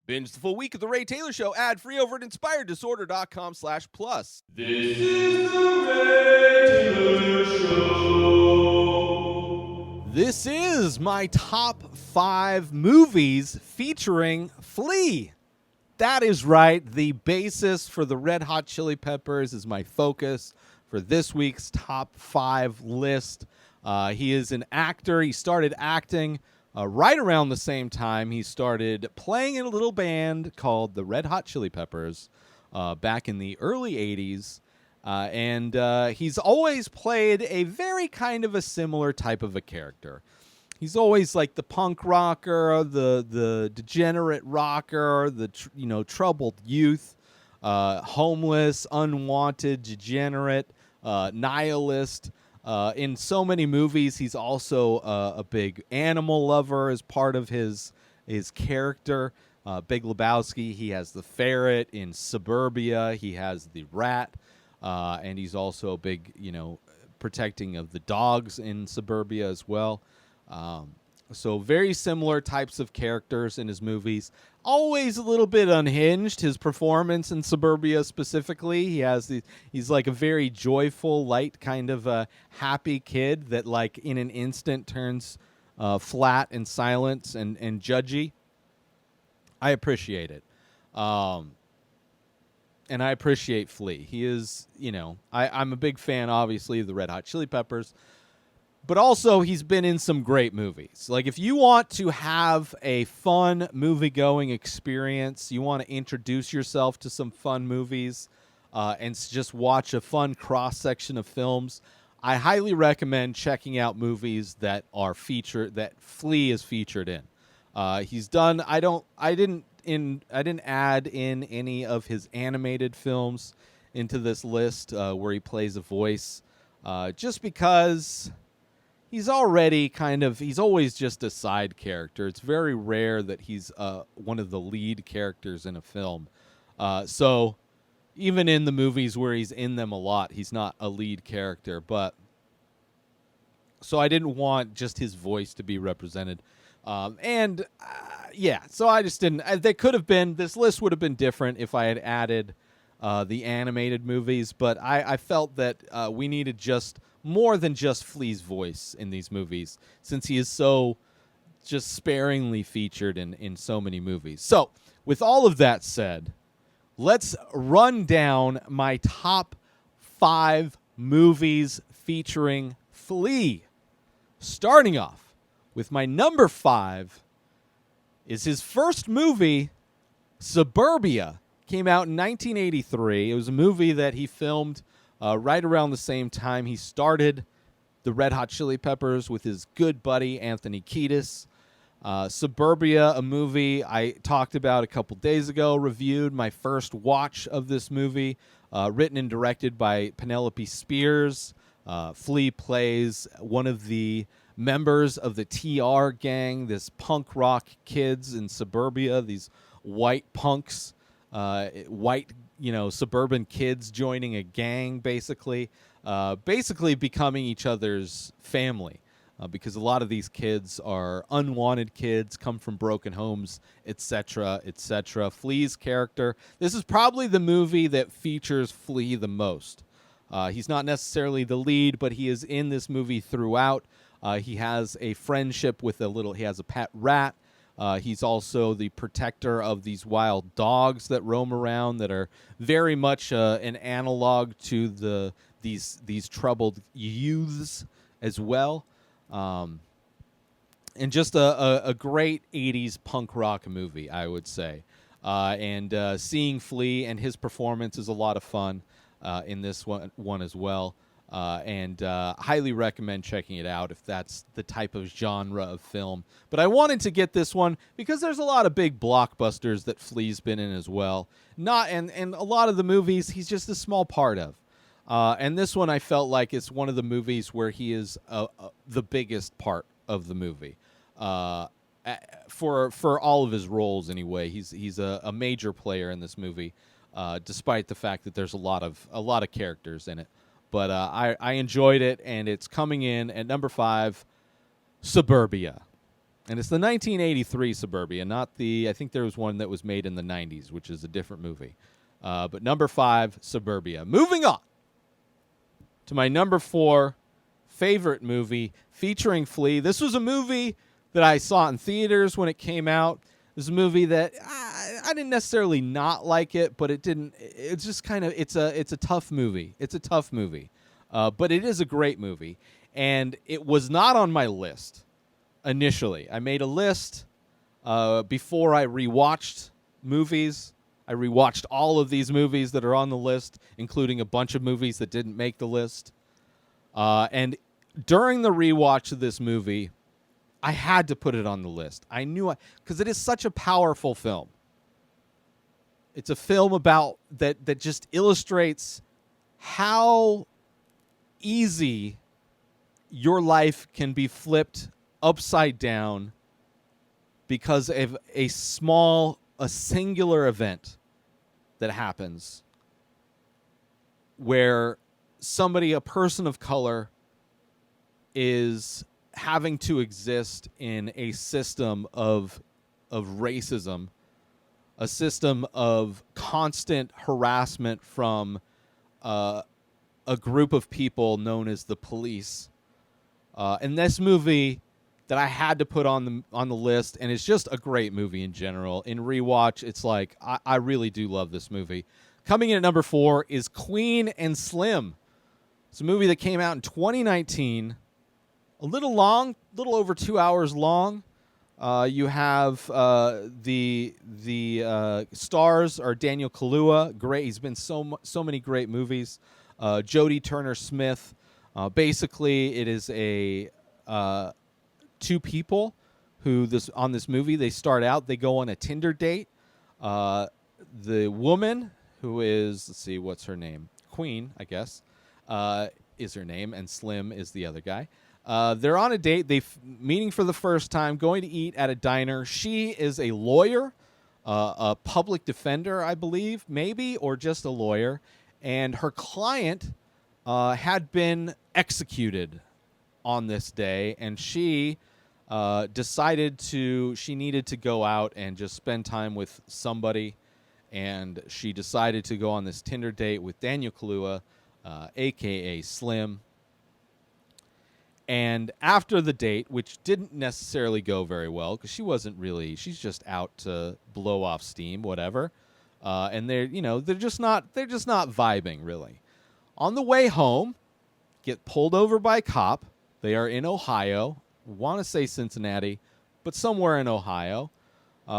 Binge the full week of The Ray Taylor Show ad-free over at inspireddisorder.com/plus. This is The Ray Taylor Show. This is my top 5 movies featuring Flea. That is right. The bassist for the Red Hot Chili Peppers is my focus for this week's top 5 list. He is an actor. He started acting right around the same time he started playing in a little band called the Red Hot Chili Peppers back in the early 80s. And he's always played a very kind of a similar type of a character. He's always like the punk rocker, the degenerate rocker, the troubled youth, homeless, unwanted, degenerate, nihilist. In so many movies, he's also a big animal lover as part of his character. Big Lebowski, he has the ferret. In Suburbia, he has the rat. And he's also a big, protecting of the dogs in Suburbia as well. So very similar types of characters in his movies. Always a little bit unhinged. His performance in Suburbia specifically, he's like a very joyful, light kind of a happy kid that like in an instant turns flat and silent and judgy. I appreciate it. And I appreciate Flea. He is, I'm a big fan, obviously, of the Red Hot Chili Peppers. But also, he's been in some great movies. Like, if you want to have a fun movie-going experience, you want to introduce yourself to some fun movies, and just watch a fun cross-section of films, I highly recommend checking out movies that are that Flea is featured in. He's done. I didn't add in any of his animated films into this list where he plays a voice, just because he's always just a side character. It's very rare that he's one of the lead characters in a film. So even in the movies where he's in them a lot, he's not a lead character. So I didn't want just his voice to be represented. So I just didn't. This list would have been different if I had added the animated movies, but I felt that we needed just more than just Flea's voice in these movies, since he is so just sparingly featured in so many movies. So, with all of that said, let's run down my top 5 movies featuring Flea. Starting off with my number 5 is his first movie, Suburbia. Came out in 1983. It was a movie that he filmed right around the same time he started the Red Hot Chili Peppers with his good buddy Anthony Kiedis. Suburbia, a movie I talked about a couple days ago, reviewed my first watch of this movie, written and directed by Penelope Spears. Flea plays one of the members of the TR gang, this punk rock kids in Suburbia, these white punks, suburban kids joining a gang, basically becoming each other's family, because a lot of these kids are unwanted kids, come from broken homes, etc., etc. Flea's character, this is probably the movie that features Flea the most. He's not necessarily the lead, but he is in this movie throughout. He has a friendship with he has a pet rat. He's also the protector of these wild dogs that roam around that are very much an analog to these troubled youths as well. And just a great 80s punk rock movie, I would say. And seeing Flea and his performance is a lot of fun in this one as well. And highly recommend checking it out if that's the type of genre of film. But I wanted to get this one because there's a lot of big blockbusters that Flea's been in as well. And a lot of the movies he's just a small part of. And this one I felt like it's one of the movies where he is the biggest part of the movie. For all of his roles anyway, he's a major player in this movie, despite the fact that there's a lot of characters in it. But I enjoyed it, and it's coming in at number 5, Suburbia. And it's the 1983 Suburbia, not I think there was one that was made in the 90s, which is a different movie. But number 5, Suburbia. Moving on to my number 4 favorite movie featuring Flea. This was a movie that I saw in theaters when it came out. This is a movie that I didn't necessarily not like it, but it's just kind of, it's a tough movie. It's a tough movie. But it is a great movie. And it was not on my list initially. I made a list before I rewatched movies. I rewatched all of these movies that are on the list, including a bunch of movies that didn't make the list. And during the rewatch of this movie, I had to put it on the list. I knew because it is such a powerful film. It's a film about that just illustrates how easy your life can be flipped upside down because of a singular event that happens where a person of color, is having to exist in a system of racism, a system of constant harassment from a group of people known as the police. And this movie that I had to put on the list, and it's just a great movie in general. In rewatch, it's like I really do love this movie. Coming in at number 4 is Queen and Slim. It's a movie that came out in 2019. A little long, a little over 2 hours long. You have the stars are Daniel Kaluuya. Great, he's been so many great movies. Jodie Turner-Smith. Basically, it is a two people who on this movie, they start out, they go on a Tinder date. The woman who is, let's see, what's her name? Queen, I guess, is her name, and Slim is the other guy. They're on a date. Meeting for the first time, going to eat at a diner. She is a lawyer, a public defender, I believe, maybe, or just a lawyer. And her client had been executed on this day, and she decided she needed to go out and just spend time with somebody, and she decided to go on this Tinder date with Daniel Kaluuya, a.k.a. Slim. And after the date, which didn't necessarily go very well, because she's just out to blow off steam, whatever. And they're just not vibing really. On the way home, get pulled over by a cop. They are in Ohio. Want to say Cincinnati, but somewhere in Ohio.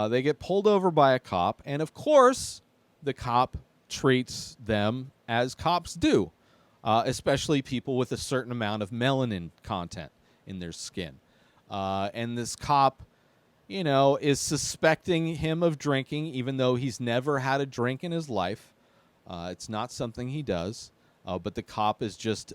They get pulled over by a cop, and of course, the cop treats them as cops do. Especially people with a certain amount of melanin content in their skin. And this cop, is suspecting him of drinking, even though he's never had a drink in his life. It's not something he does. But the cop is just,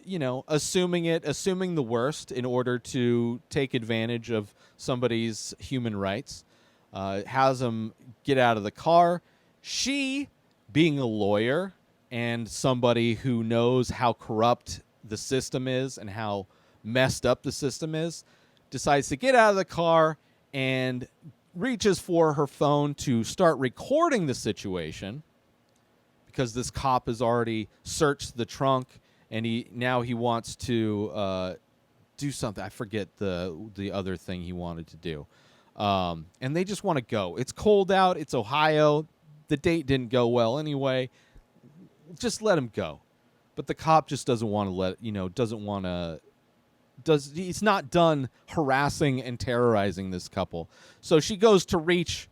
assuming the worst in order to take advantage of somebody's human rights. Has him get out of the car. She, being a lawyer and somebody who knows how corrupt the system is and how messed up the system is, decides to get out of the car and reaches for her phone to start recording the situation because this cop has already searched the trunk, and he wants to do something. I forget the other thing he wanted to do. And they just want to go. It's cold out. It's Ohio. The date didn't go well anyway. Just let him go. But the cop just doesn't want to he's not done harassing and terrorizing this couple. So she goes to reach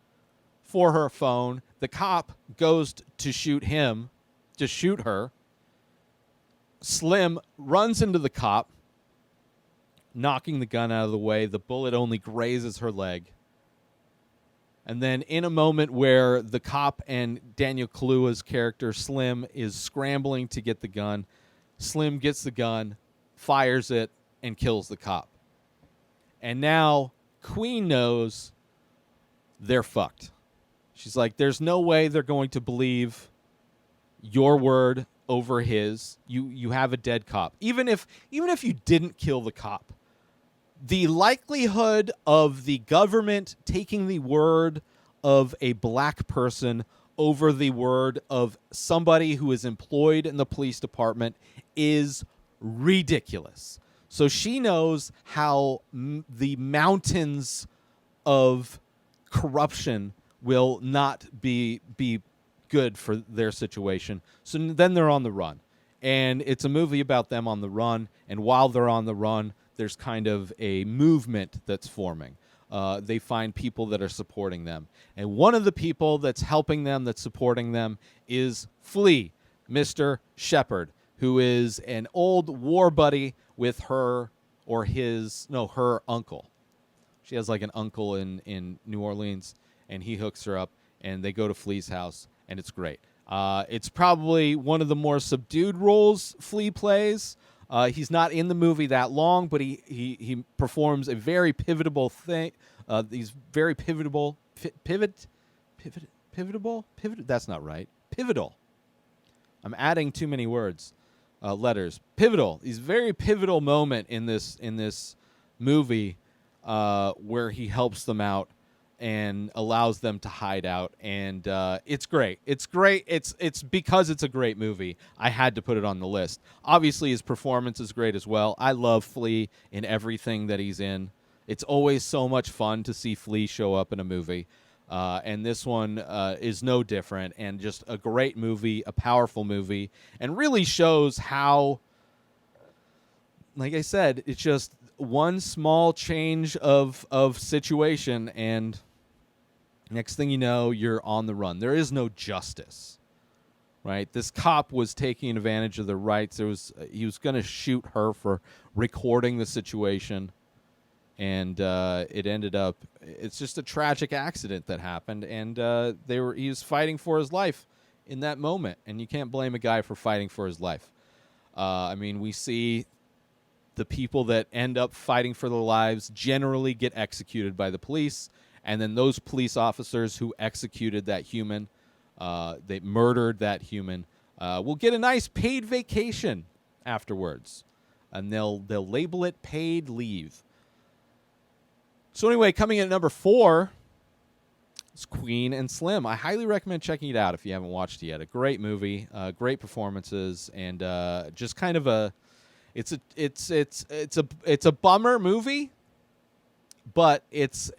for her phone. The cop goes to shoot her. Slim runs into the cop, knocking the gun out of the way. The bullet only grazes her leg. And then in a moment where the cop and Daniel Kaluuya's character, Slim, is scrambling to get the gun, Slim gets the gun, fires it, and kills the cop. And now Queen knows they're fucked. She's like, there's no way they're going to believe your word over his. You have a dead cop. Even if you didn't kill the cop, the likelihood of the government taking the word of a black person over the word of somebody who is employed in the police department is ridiculous. So she knows how the mountains of corruption will not be good for their situation. So then they're on the run. And it's a movie about them on the run. And while they're on the run, there's kind of a movement that's forming. They find people that are supporting them. And one of the people that's helping them, that's supporting them, is Flea, Mr. Shepherd, who is an old war buddy with her uncle. She has like an uncle in New Orleans, and he hooks her up, and they go to Flea's house, and it's great. It's probably one of the more subdued roles Flea plays. He's not in the movie that long, but he performs a very pivotal thing. These very pivotal. That's not right. Pivotal. I'm adding too many words, letters. Pivotal. He's very pivotal moment in this movie where he helps them out and allows them to hide out, and it's great. It's great. It's because it's a great movie. I had to put it on the list. Obviously, his performance is great as well. I love Flea in everything that he's in. It's always so much fun to see Flea show up in a movie, and this one is no different. And just a great movie, a powerful movie, and really shows how, like I said, it's just one small change of situation, and next thing you know, you're on the run. There is no justice, right? This cop was taking advantage of their rights. He was going to shoot her for recording the situation, and it ended up. It's just a tragic accident that happened, and he was fighting for his life in that moment, and you can't blame a guy for fighting for his life. I mean, we see the people that end up fighting for their lives generally get executed by the police. And then those police officers who executed that human, they murdered that human, will get a nice paid vacation afterwards. And they'll label it paid leave. So anyway, coming in at number 4 is Queen and Slim. I highly recommend checking it out if you haven't watched it yet. A great movie, great performances, and just kind of a it's a bummer movie, but it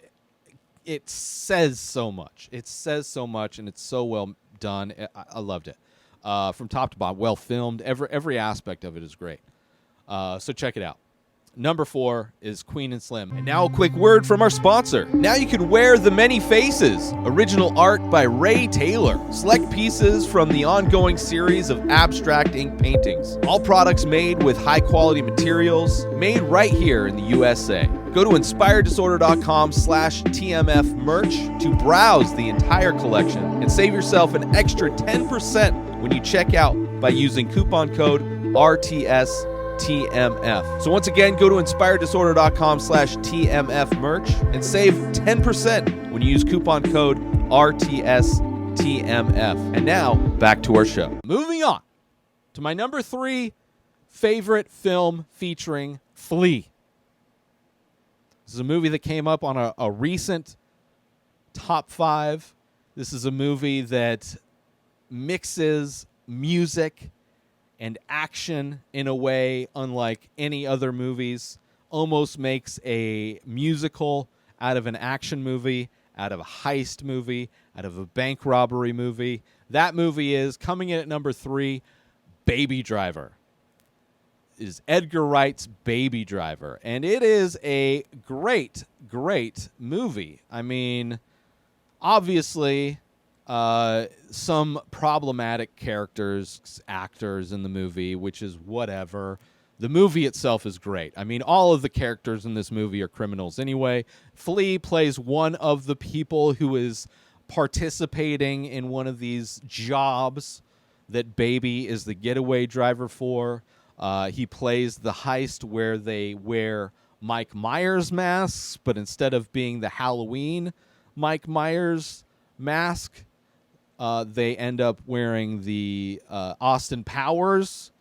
says so much. It says so much, and it's so well done. I loved it. From top to bottom, well filmed. Every aspect of it is great. So check it out. Number 4 is Queen and Slim. And now a quick word from our sponsor. Now you can wear The Many Faces, original art by Ray Taylor. Select pieces from the ongoing series of abstract ink paintings. All products made with high-quality materials, made right here in the USA. Go to inspireddisorder.com/TMF merch to browse the entire collection and save yourself an extra 10% when you check out by using coupon code RTSTMF. So once again, go to inspireddisorder.com/TMF merch and save 10% when you use coupon code RTSTMF. And now, back to our show. Moving on to my number 3 favorite film featuring Flea. This is a movie that came up on a recent top 5. This is a movie that mixes music and action in a way unlike any other movies. Almost makes a musical out of an action movie, out of a heist movie, out of a bank robbery movie. That movie is, coming in at number 3, Baby Driver. It is Edgar Wright's Baby Driver. And it is a great, great movie. I mean, obviously, some problematic actors in the movie, which is whatever. The movie itself is great. I mean, all of the characters in this movie are criminals anyway. Flea plays one of the people who is participating in one of these jobs that Baby is the getaway driver for. He plays the heist where they wear Mike Myers masks, but instead of being the Halloween Mike Myers mask, they end up wearing the Austin Powers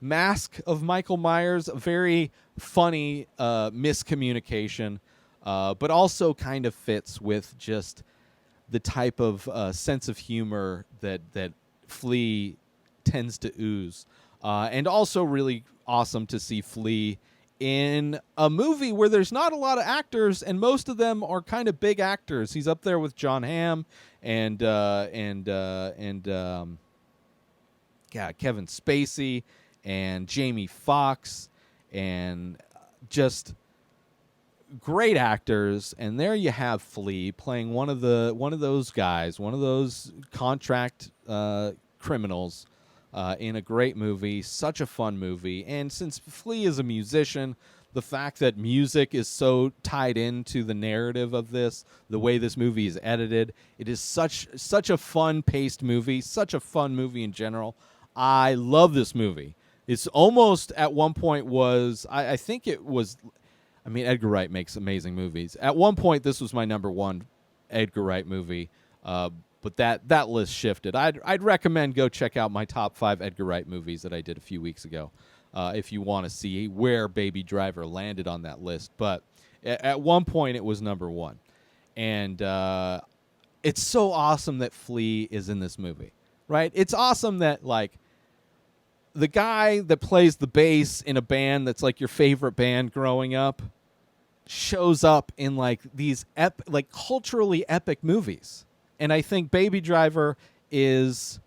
mask of Michael Myers, a very funny miscommunication, but also kind of fits with just the type of sense of humor that Flea tends to ooze. And also really awesome to see Flea in a movie where there's not a lot of actors, and most of them are kind of big actors. He's up there with John Hamm and Kevin Spacey and Jamie Foxx, and just great actors. And there you have Flea playing one of those guys, one of those contract criminals in a great movie. Such a fun movie. And since Flea is a musician, the fact that music is so tied into the narrative of this, the way this movie is edited, it is such a fun paced movie, such a fun movie in general. I love this movie. It's almost at one point was, I think it was, I mean, Edgar Wright makes amazing movies. At one point, this was my number one Edgar Wright movie, but that list shifted. I'd recommend go check out my top 5 Edgar Wright movies that I did a few weeks ago, if you want to see where Baby Driver landed on that list. But at one point, it was number one. And it's so awesome that Flea is in this movie, right? It's awesome that, like, the guy that plays the bass in a band that's like your favorite band growing up shows up in like these like culturally epic movies. And I think Baby Driver is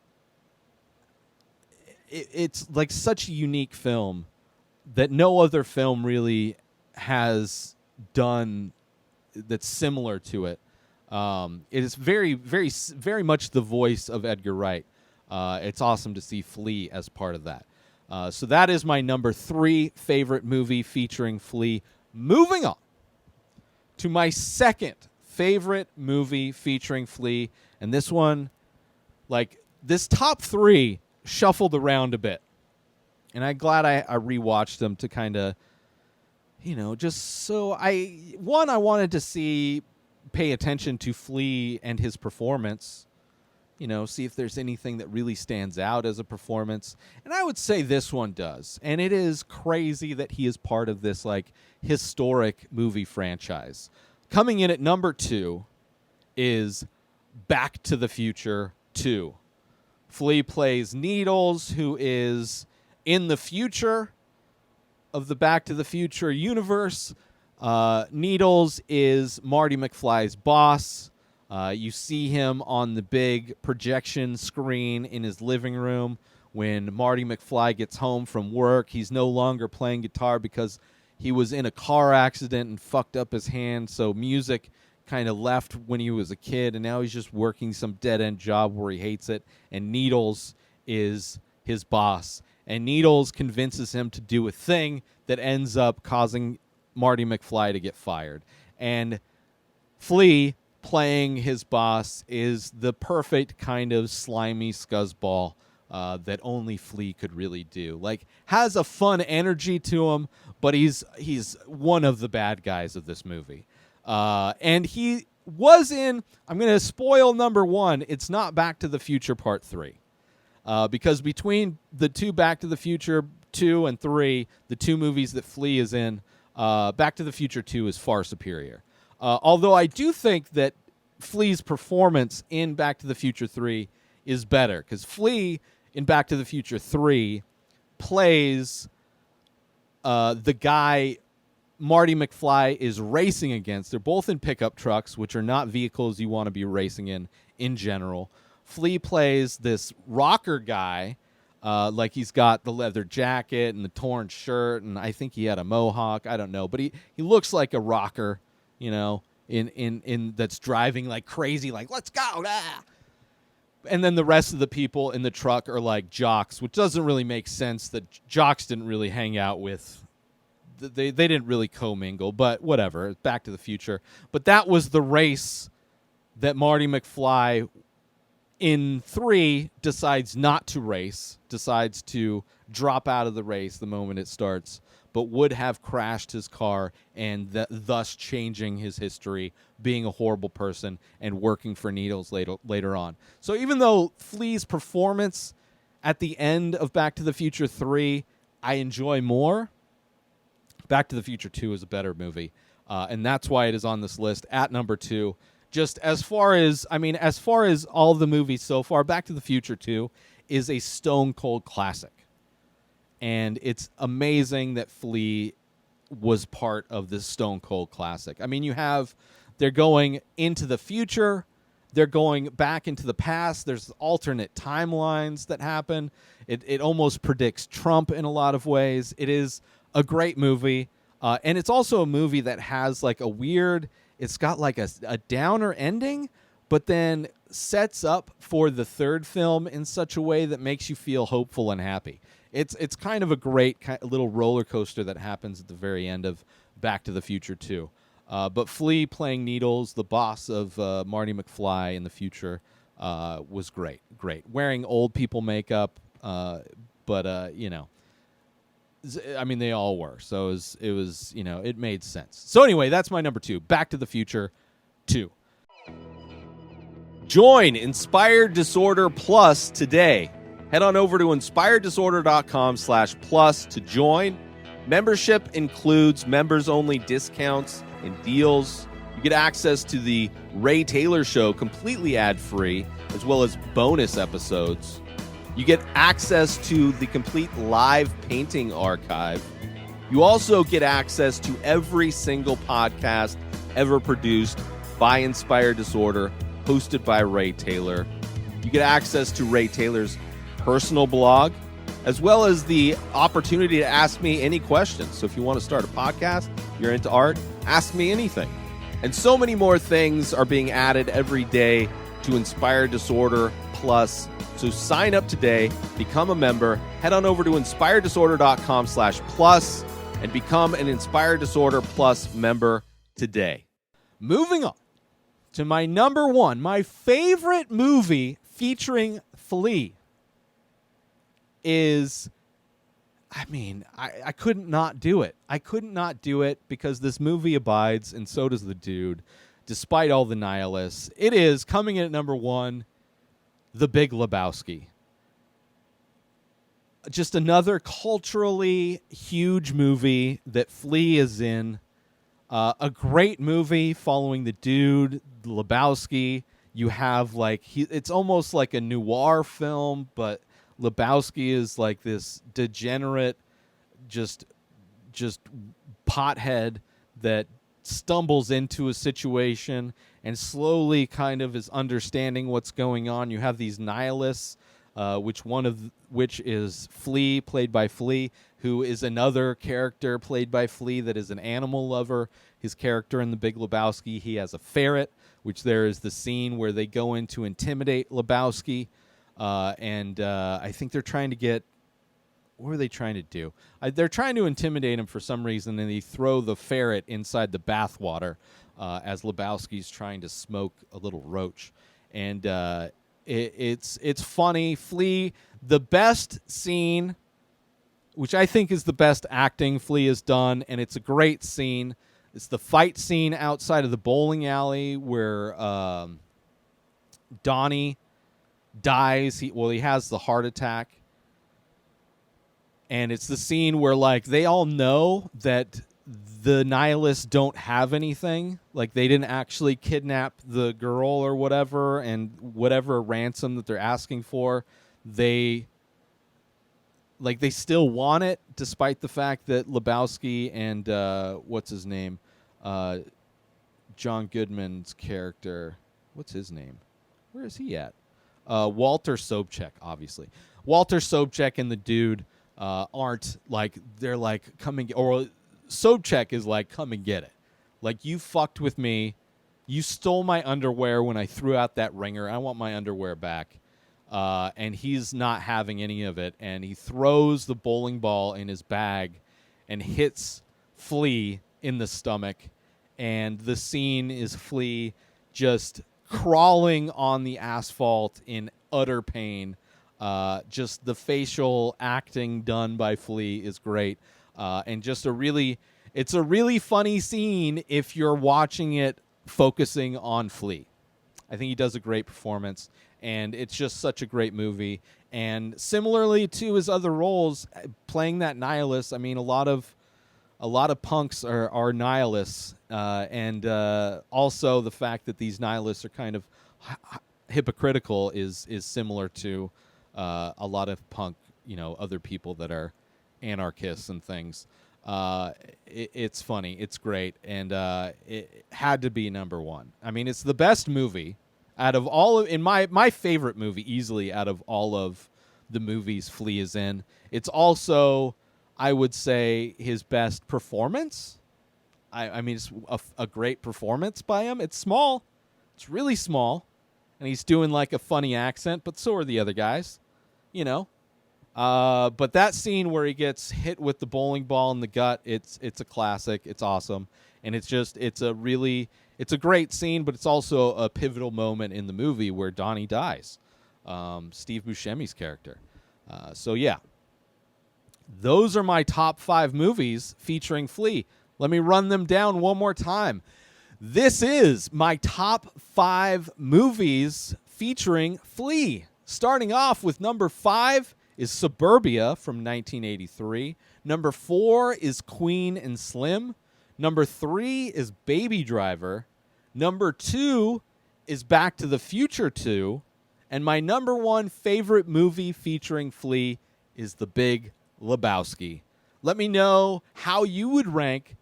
it's like such a unique film that no other film really has done that's similar to it. It is very, very, very much the voice of Edgar Wright. It's awesome to see Flea as part of that. So that is my number 3 favorite movie featuring Flea. Moving on to my second favorite movie featuring Flea. And this one, like, this top 3 shuffled around a bit. And I'm glad I rewatched them to kind of, just so I wanted to pay attention to Flea and his performance. See if there's anything that really stands out as a performance. And I would say this one does. And it is crazy that he is part of this, like, historic movie franchise. Coming in at number 2 is Back to the Future 2. Flea plays Needles, who is in the future of the Back to the Future universe. Needles is Marty McFly's boss. You see him on the big projection screen in his living room when Marty McFly gets home from work. He's no longer playing guitar because he was in a car accident and fucked up his hand, so music kind of left when he was a kid, and now he's just working some dead-end job where he hates it, and Needles is his boss. And Needles convinces him to do a thing that ends up causing Marty McFly to get fired. And Flea, playing his boss, is the perfect kind of slimy scuzzball that only Flea could really do. Like, has a fun energy to him, but he's one of the bad guys of this movie. And he was in, I'm going to spoil number 1, it's not Back to the Future Part 3. Because between the two Back to the Future 2 and 3, the two movies that Flea is in, Back to the Future 2 is far superior. Although I do think that Flea's performance in Back to the Future 3 is better, because Flea in Back to the Future 3 plays the guy Marty McFly is racing against. They're both in pickup trucks, which are not vehicles you want to be racing in general. Flea plays this rocker guy, like he's got the leather jacket and the torn shirt, and I think he had a mohawk. I don't know, but he looks like a rocker, in that's driving like crazy, like, let's go. Ah! And then the rest of the people in the truck are like jocks, which doesn't really make sense that jocks didn't really hang out with. They didn't really commingle, but whatever. Back to the Future. But that was the race that Marty McFly in 3 decides not to race, decides to drop out of the race the moment it starts, but would have crashed his car and thus changing his history, being a horrible person, and working for Needles later on. So even though Flea's performance at the end of Back to the Future 3 I enjoy more, Back to the Future 2 is a better movie. And that's why it is on this list at number 2. Just as far as all the movies so far, Back to the Future 2 is a stone cold classic. And it's amazing that Flea was part of this stone cold classic. I mean, they're going into the future, they're going back into the past, there's alternate timelines that happen. It almost predicts Trump in a lot of ways. It is a great movie. And it's also a movie that has like it's got like a downer ending, but then sets up for the third film in such a way that makes you feel hopeful and happy. It's kind of a great little roller coaster that happens at the very end of Back to the Future 2. But Flea playing Needles, the boss of Marty McFly in the future, was great. Wearing old people makeup, but you know, I mean, they all were. So it was, you know, it made sense. So anyway, that's my number 2, Back to the Future 2. Join Inspired Disorder Plus today. Head on over to inspireddisorder.com/plus to join. Membership includes members-only discounts and deals. You get access to the Ray Taylor Show completely ad-free, as well as bonus episodes. You get access to the complete live painting archive. You also get access to every single podcast ever produced by Inspired Disorder, hosted by Ray Taylor. You get access to Ray Taylor's personal blog, as well as the opportunity to ask me any questions. So if you want to start a podcast, you're into art, ask me anything. And so many more things are being added every day to Inspired Disorder Plus. So sign up today, become a member, head on over to inspireddisorder.com/plus and become an Inspired Disorder Plus member today. Moving on to my number 1, my favorite movie featuring Flea is, I mean, I couldn't not do it. I couldn't not do it because this movie abides, and so does the dude, despite all the nihilists. It is, coming in at number 1, The Big Lebowski. Just another culturally huge movie that Flea is in. A great movie following the dude, Lebowski. You have it's almost like a noir film, but Lebowski is like this degenerate, just pothead that stumbles into a situation and slowly kind of is understanding what's going on. You have these nihilists, which is Flea, played by Flea, who is another character played by Flea that is an animal lover. His character in The Big Lebowski, he has a ferret, which there is the scene where they go in to intimidate Lebowski. And I think they're trying to get... What are they trying to do? They're trying to intimidate him for some reason, and they throw the ferret inside the bathwater as Lebowski's trying to smoke a little roach. And it's funny. Flea, the best scene, which I think is the best acting Flea has done, and it's a great scene. It's the fight scene outside of the bowling alley where Donnie dies. He has the heart attack. And it's the scene where, they all know that the nihilists don't have anything. Like, they didn't actually kidnap the girl or whatever, and whatever ransom that they're asking for, they still want it, despite the fact that Lebowski and, what's his name? John Goodman's character. What's his name? Where is he at? Walter Sobchak, obviously. Walter Sobchak and the dude aren't they're come and get, or Sobchak is come and get it. You fucked with me. You stole my underwear when I threw out that ringer. I want my underwear back. And he's not having any of it. And he throws the bowling ball in his bag and hits Flea in the stomach. And the scene is Flea just crawling on the asphalt in utter pain. Just the facial acting done by Flea is great. And just it's a really funny scene if you're watching it focusing on Flea. I think he does a great performance, and it's just such a great movie. And similarly to his other roles, playing that nihilist, I mean, a lot of punks are nihilists, and also the fact that these nihilists are kind of hypocritical is similar to a lot of punk, other people that are anarchists and things. It's funny, it's great, and it had to be number one. I mean, it's the best movie out of all in my favorite movie easily out of all of the movies Flea is in. It's also, I would say, his best performance. I mean, it's a great performance by him. It's small. It's really small. And he's doing like a funny accent, but so are the other guys, But that scene where he gets hit with the bowling ball in the gut, it's a classic. It's awesome. And it's a great scene, but it's also a pivotal moment in the movie where Donnie dies. Steve Buscemi's character. So yeah. Those are my top 5 movies featuring Flea. Let me run them down one more time. This is my top 5 movies featuring Flea. Starting off with number 5 is Suburbia from 1983. Number 4 is Queen and Slim. Number 3 is Baby Driver. Number 2 is Back to the Future 2. And my number 1 favorite movie featuring Flea is The Big Lebowski. Let me know how you would rank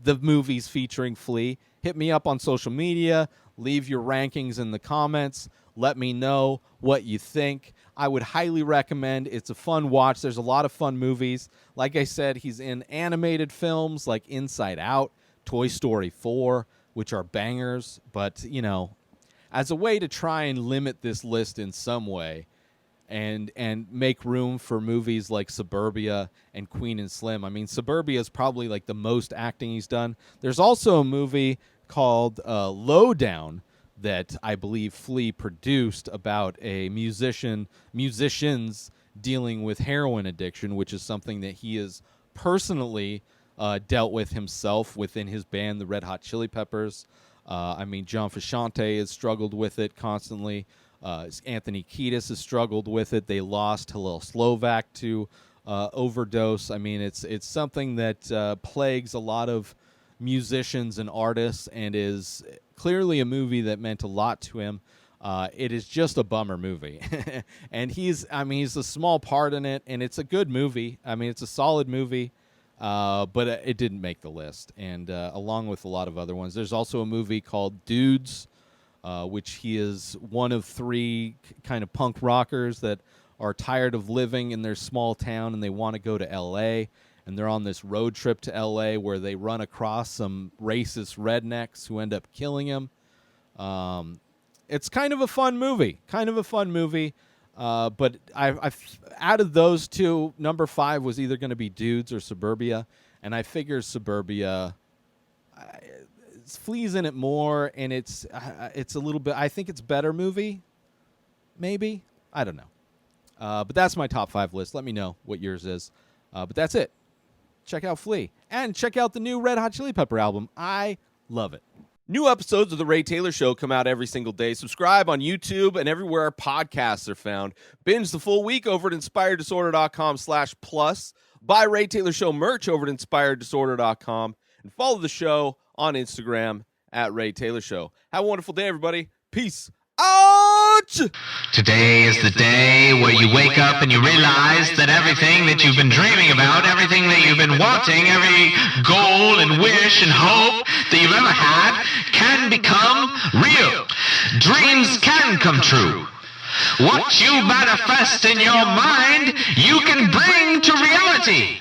the movies featuring Flea. Hit me up on social media. Leave your rankings in the comments. Let me know what you think. I would highly recommend. It's a fun watch. There's a lot of fun movies. Like I said, he's in animated films like Inside Out, Toy Story 4, which are bangers. But, as a way to try and limit this list in some way, and make room for movies like Suburbia and Queen and Slim. I mean, Suburbia is probably like the most acting he's done. There's also a movie called Lowdown that I believe Flea produced about a musicians dealing with heroin addiction, which is something that he has personally dealt with himself within his band, the Red Hot Chili Peppers. I mean, John Frusciante has struggled with it constantly. Anthony Kiedis has struggled with it. They lost Hillel Slovak to overdose. I mean, it's something that plagues a lot of musicians and artists, and is clearly a movie that meant a lot to him. It is just a bummer movie, and he's a small part in it, and it's a good movie. I mean, it's a solid movie, but it didn't make the list. And along with a lot of other ones, there's also a movie called Dudes, which he is one of 3 kind of punk rockers that are tired of living in their small town and they want to go to L.A., and they're on this road trip to L.A. where they run across some racist rednecks who end up killing him. It's kind of a fun movie. But I've out of those 2, number 5 was either going to be Dudes or Suburbia, and I figure Suburbia... Flea's in it more, and it's a little bit. I think it's a better movie, maybe. I don't know, but that's my top 5 list. Let me know what yours is. But that's it. Check out Flea, and check out the new Red Hot Chili Pepper album. I love it. New episodes of The Ray Taylor Show come out every single day. Subscribe on YouTube and everywhere our podcasts are found. Binge the full week over at inspireddisorder.com/plus. Buy Ray Taylor Show merch over at inspireddisorder.com, and follow the show on Instagram at Ray Taylor Show. Have a wonderful day, everybody. Peace out! Today is the day where you wake up and you realize that everything that you've been dreaming about, everything that you've been wanting, every goal and wish and hope that you've ever had can become real. Dreams can come true. What you manifest in your mind, you can bring to reality.